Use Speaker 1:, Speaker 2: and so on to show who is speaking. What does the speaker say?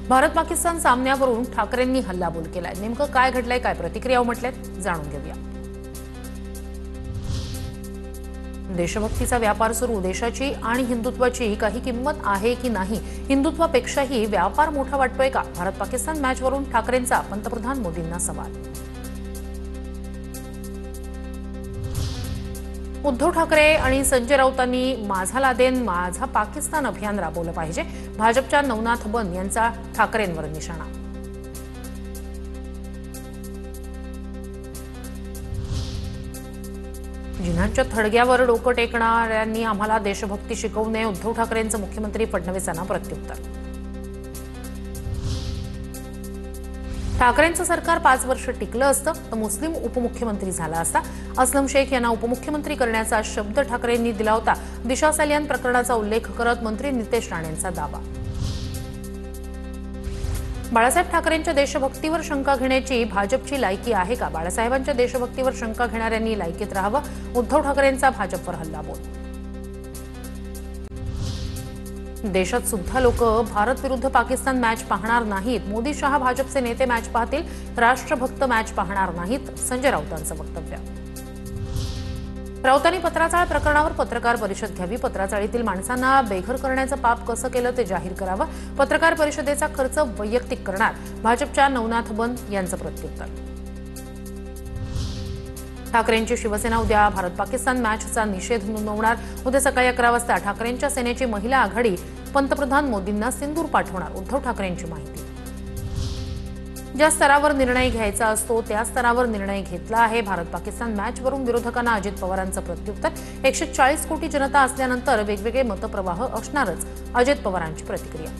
Speaker 1: भारत पाकिस्तान सामन्यावरून ठाकरेंनी हल्लाबोल केलाय। नेमकं काय घडलंय, काय प्रतिक्रिया उमटल्यात, जाणून घेऊया। देशभक्तीचा व्यापार सुरू, देशाची आणि हिंदुत्वाची काही किंमत आहे की नाही? हिंदुत्वापेक्षाही व्यापार मोठा वाटतोय का? भारत पाकिस्तान मॅचवरून ठाकरेंचा पंतप्रधान मोदींना सवाल। उद्धव ठाकरे आणि संजय राऊतांनी माझा लादेन माझा पाकिस्तान अभियान राबवलं पाहिजे। भाजपच्या नवनाथ बन यांचा ठाकरेंवर निशाणा। जिन्हांच्या थडग्यावर डोकं टेकणाऱ्यांनी आम्हाला देशभक्ती शिकवू नये, उद्धव ठाकरेंचं मुख्यमंत्री फडणवीसांना प्रत्युत्तर। ठाकरेंचं सरकार 5 वर्ष टिकलं असतं तर मुस्लिम उपमुख्यमंत्री झाला असता। असलम शेख यांना उपमुख्यमंत्री करण्याचा शब्द ठाकरेंनी दिला होता। दिशा सलियान प्रकरणाचा उल्लेख करत मंत्री नितेश राणेंचा दावा। बाळासाहेब ठाकरेंच्या देशभक्तीवर शंका घेण्याची भाजपची लायकी आहे का? बाळासाहेबांच्या देशभक्तीवर शंका घेणाऱ्यांनी लायकीत राहावं, उद्धव ठाकरेंचा भाजपवर हल्लाबोल। देशात सुद्धा लोक भारत विरुद्ध पाकिस्तान मॅच पाहणार नाहीत। मोदी शहा भाजपचे नेते मॅच पाहतील, राष्ट्रभक्त मॅच पाहणार नाहीत, संजय राऊतांचं वक्तव्य। राऊतांनी पत्राचाळ प्रकरणावर पत्रकार परिषद घ्यावी, पत्राचाळीतील माणसांना बेघर करण्याचं पाप कसं केलं ते जाहीर करावं, पत्रकार परिषदेचा खर्च वैयक्तिक करणार, भाजपच्या नवनाथ बन यांचं प्रत्युत्तर। ठाकरेंची शिवसेना उद्या भारत पाकिस्तान मॅचचा निषेध नोंदवणार। उद्या सकाळी 11 वाजता ठाकरेंच्या सेनेची महिला आघाडी पंतप्रधान मोदींना सिंदूर पाठवणार, उद्धव ठाकरेंची माहिती। ज्या स्तरावर निर्णय घ्यायचा असतो त्या स्तरावर निर्णय घेतला आहे। भारत पाकिस्तान मॅचवरून विरोधकांना अजित पवारांचं प्रत्युत्तर। 140 कोटी जनता असल्यानंतर वेगवेगळे मतप्रवाह असणारच, अजित पवारांची प्रतिक्रिया।